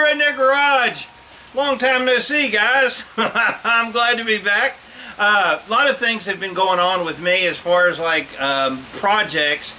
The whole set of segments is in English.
Redneck Garage. Long time no see, guys. I'm glad to be back. A lot of things have been going on with me as far as like projects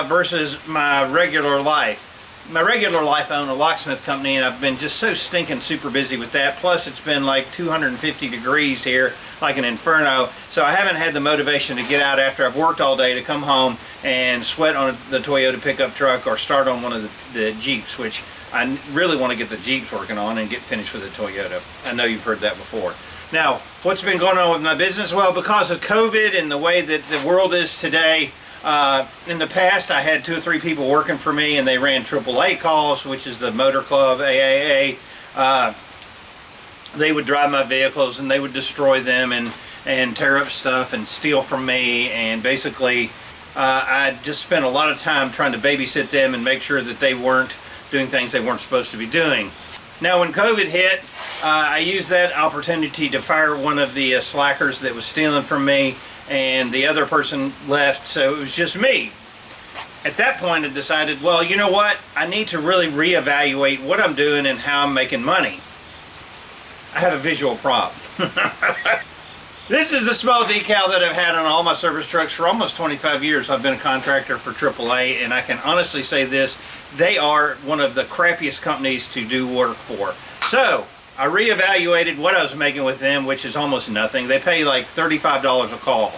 versus my regular life. My regular life, I own a locksmith company, and I've been just so stinking super busy with that. Plus, it's been like 250 degrees here, like an inferno. So I haven't had the motivation to get out after I've worked all day to come home and sweat on the Toyota pickup truck or start on one of the Jeeps, which I really want to get the Jeeps working on and get finished with the Toyota. I know you've heard that before. Now, what's been going on with my business? Well, because of COVID and the way that the world is today, in the past I had 2 or 3 people working for me, and they ran AAA calls, which is the motor club, AAA. They would drive my vehicles and they would destroy them and tear up stuff and steal from me, and basically I just spent a lot of time trying to babysit them and make sure that they weren't doing things they weren't supposed to be doing. Now when COVID hit, I used that opportunity to fire one of the slackers that was stealing from me, and the other person left, so it was just me. At that point I decided, well, you know what, I need to really reevaluate what I'm doing and how I'm making money. I have a visual problem. This is the small decal that I've had on all my service trucks for almost 25 years. I've been a contractor for AAA, and I can honestly say this, they are one of the crappiest companies to do work for. So I reevaluated what I was making with them, which is almost nothing. They pay like $35 a call,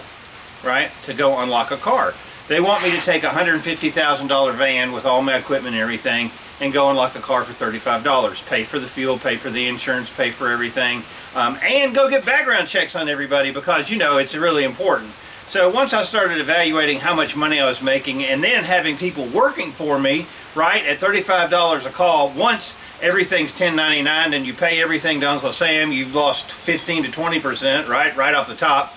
right, to go unlock a car. They want me to take a $150,000 van with all my equipment and everything and go unlock a car for $35. Pay for the fuel, pay for the insurance, pay for everything, and go get background checks on everybody, because, you know, it's really important. So once I started evaluating how much money I was making and then having people working for me, right, at $35 a call, once everything's 1099 and you pay everything to Uncle Sam, you've lost 15 to 20%, right off the top.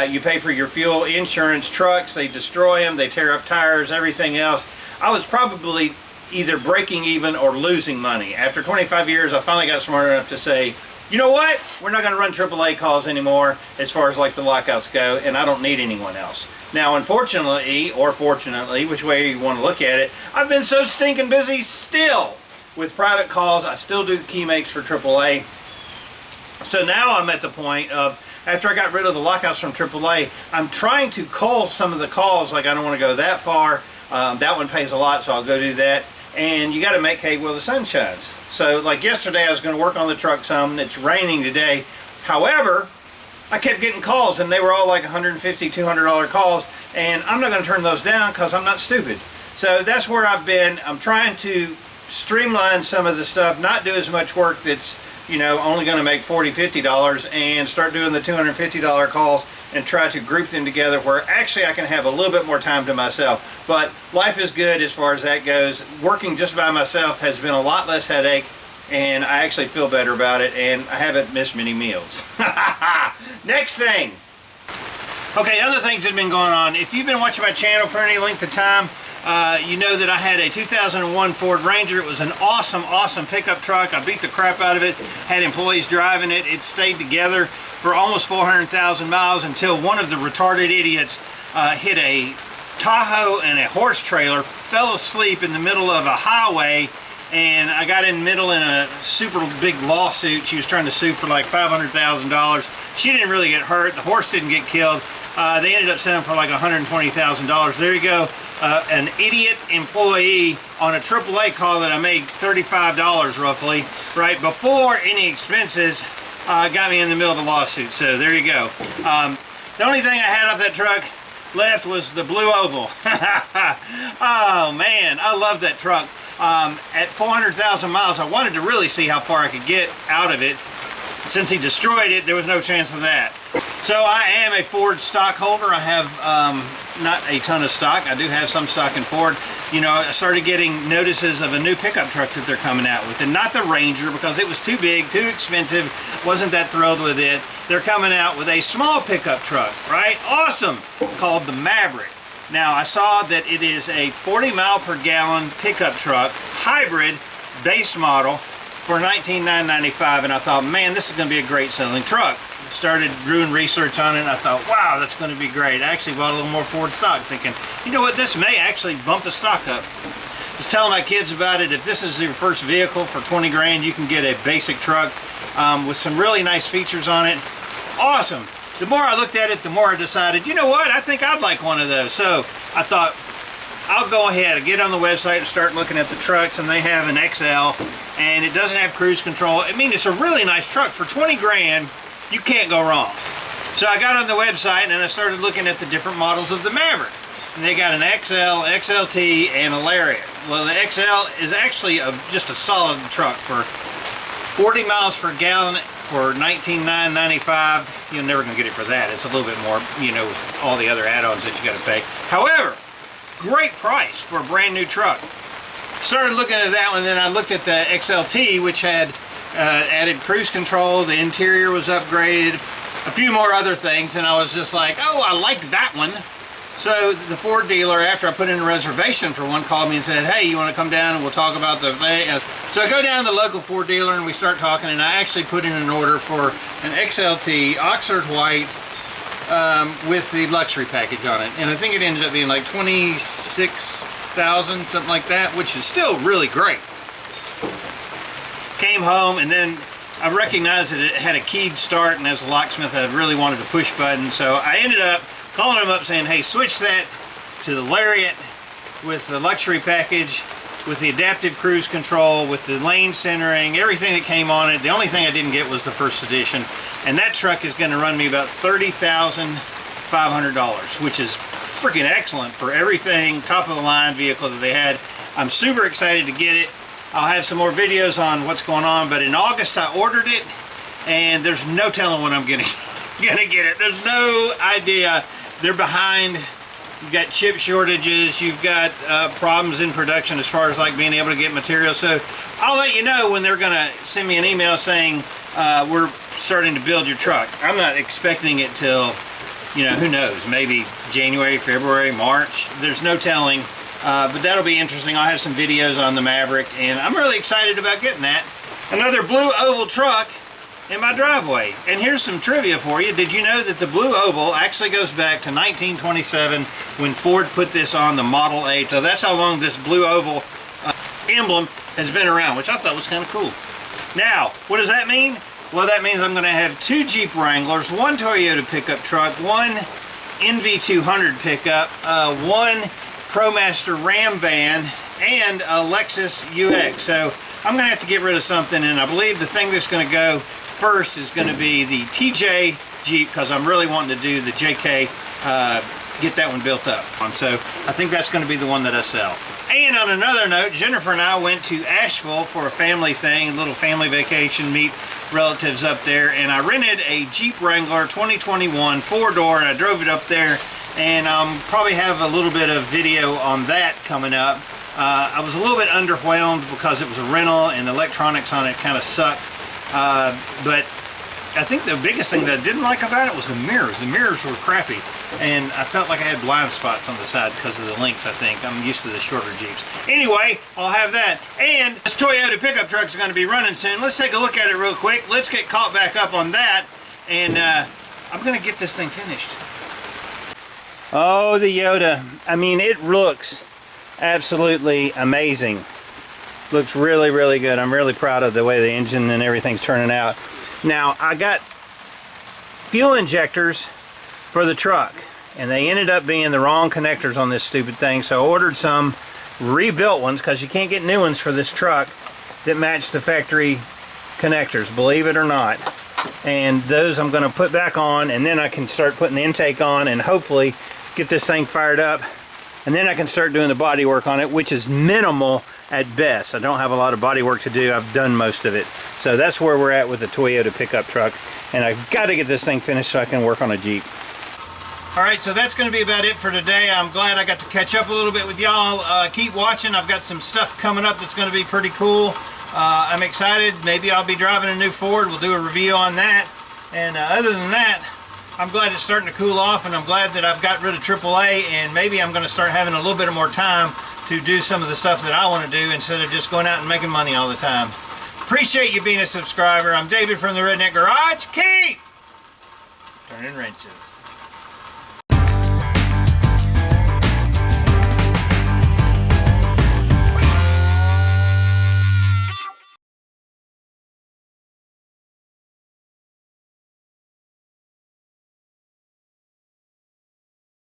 You pay for your fuel, insurance, trucks, they destroy them, they tear up tires, everything else. I was probably either breaking even or losing money. After 25 years, I finally got smart enough to say, you know what, we're not going to run AAA calls anymore as far as like the lockouts go, and I don't need anyone else. Now, unfortunately, or fortunately, which way you want to look at it, I've been so stinking busy still with private calls. I still do key makes for AAA. So now I'm at the point of, after I got rid of the lockouts from AAA, I'm trying to call some of the calls. Like, I don't want to go that far. That one pays a lot, so I'll go do that. And you got to make hay while the sun shines. So like yesterday, I was going to work on the truck some. It's raining today. However, I kept getting calls, and they were all like $150, $200 calls, and I'm not going to turn those down because I'm not stupid. So that's where I've been. I'm trying to streamline some of the stuff, not do as much work that's, you know, only going to make $40, $50, and start doing the $250 calls and try to group them together where actually I can have a little bit more time to myself. But life is good as far as that goes. Working just by myself has been a lot less headache, and I actually feel better about it, and I haven't missed many meals. Next thing. Okay, other things that have been going on. If you've been watching my channel for any length of time, you know that I had a 2001 Ford Ranger. It was an awesome pickup truck. I beat the crap out of it, had employees driving it. It stayed together for almost 400,000 miles until one of the retarded idiots hit a Tahoe and a horse trailer, fell asleep in the middle of a highway, and I got in the middle in a super big lawsuit. She was trying to sue for like $500,000. She didn't really get hurt. The horse didn't get killed. They ended up selling for like $120,000. There you go. An idiot employee on a AAA call that I made $35 roughly, right before any expenses, got me in the middle of the lawsuit. So there you go. The only thing I had off that truck left was the blue oval. Oh man, I love that truck. At 400,000 miles, I wanted to really see how far I could get out of it. Since he destroyed it, there was no chance of that. So I am a Ford stockholder. I have not a ton of stock. I do have some stock in Ford. You know, I started getting notices of a new pickup truck that they're coming out with, and not the Ranger because it was too big, too expensive. Wasn't that thrilled with it. They're coming out with a small pickup truck, right? Awesome, called the Maverick. Now I saw that it is a 40 mile per gallon pickup truck, hybrid, base model for $19,995, and I thought, man, this is going to be a great selling truck. Started doing research on it, and I thought, wow, that's going to be great. I actually bought a little more Ford stock thinking, you know what, this may actually bump the stock up. was telling my kids about it. If this is your first vehicle for 20 grand, you can get a basic truck with some really nice features on it. Awesome. The more I looked at it, the more I decided, you know what, I think I'd like one of those. So I thought, I'll go ahead and get on the website and start looking at the trucks, and they have an XL, and it doesn't have cruise control. I mean, it's a really nice truck. For 20 grand, you can't go wrong. So I got on the website and I started looking at the different models of the Maverick. And they got an XL, XLT, and a Lariat. Well, the XL is actually just a solid truck for 40 miles per gallon for $19,995. You're never gonna get it for that. It's a little bit more, you know, with all the other add-ons that you gotta pay. However, great price for a brand new truck. Started looking at that one, then I looked at the XLT, which had added cruise control, the interior was upgraded, a few more other things, and I was just like, oh, I like that one. So the Ford dealer, after I put in a reservation for one, called me and said, hey, you want to come down and we'll talk about the thing? So I go down to the local Ford dealer and we start talking, and I actually put in an order for an XLT Oxford White with the luxury package on it. And I think it ended up being like $26,000, something like that, which is still really great. Came home, and then I recognized that it had a keyed start, and as a locksmith I really wanted a push button, so I ended up calling him up saying, hey, switch that to the Lariat with the luxury package, with the adaptive cruise control, with the lane centering, everything that came on it. The only thing I didn't get was the first edition, and that truck is going to run me about $30,500, which is freaking excellent for everything, top of the line vehicle that they had. I'm super excited to get it. I'll have some more videos on what's going on, but in August I ordered it, and there's no telling when I'm gonna get it. There's no idea. They're behind. You've got chip shortages. You've got problems in production as far as like being able to get material. So I'll let you know when they're gonna send me an email saying we're starting to build your truck. I'm not expecting it till, you know, who knows, maybe January, February, March. There's no telling. But that'll be interesting. I'll have some videos on the Maverick, and I'm really excited about getting that. Another blue oval truck in my driveway. And here's some trivia for you. Did you know that the blue oval actually goes back to 1927 when Ford put this on the Model A? So that's how long this blue oval emblem has been around, which I thought was kind of cool. Now, what does that mean? Well, that means I'm going to have 2 Jeep Wranglers, 1 Toyota pickup truck, 1 NV200 pickup, 1 ProMaster Ram van, and a Lexus UX. So I'm going to have to get rid of something, and I believe the thing that's going to go first is going to be the TJ Jeep, because I'm really wanting to do the JK, get that one built up. So I think that's going to be the one that I sell. And on another note, Jennifer and I went to Asheville for a family thing, a little family vacation, meet relatives up there, and I rented a Jeep Wrangler 2021 4-door, and I drove it up there, and probably have a little bit of video on that coming up. I was a little bit underwhelmed because it was a rental and the electronics on it kind of sucked, but I think the biggest thing that I didn't like about it was the mirrors. The mirrors were crappy, and I felt like I had blind spots on the side because of the length, I think. I'm used to the shorter Jeeps. Anyway, I'll have that. And this Toyota pickup truck is going to be running soon. Let's take a look at it real quick. Let's get caught back up on that, and I'm going to get this thing finished. Oh, the Yoda. I mean, it looks absolutely amazing. Looks really, really good. I'm really proud of the way the engine and everything's turning out. Now, I got fuel injectors for the truck, and they ended up being the wrong connectors on this stupid thing, so I ordered some rebuilt ones, because you can't get new ones for this truck that match the factory connectors, believe it or not. And those I'm going to put back on, and then I can start putting the intake on and hopefully get this thing fired up, and then I can start doing the body work on it, which is minimal at best. I don't have a lot of body work to do. I've done most of it. So that's where we're at with the Toyota pickup truck, and I've got to get this thing finished so I can work on a Jeep. Alright, so that's going to be about it for today. I'm glad I got to catch up a little bit with y'all. Keep watching. I've got some stuff coming up that's going to be pretty cool. I'm excited. Maybe I'll be driving a new Ford. We'll do a review on that. And other than that, I'm glad it's starting to cool off, and I'm glad that I've got rid of AAA, and maybe I'm going to start having a little bit more time to do some of the stuff that I want to do instead of just going out and making money all the time. Appreciate you being a subscriber. I'm David from the Redneck Garage. Keep turning wrenches.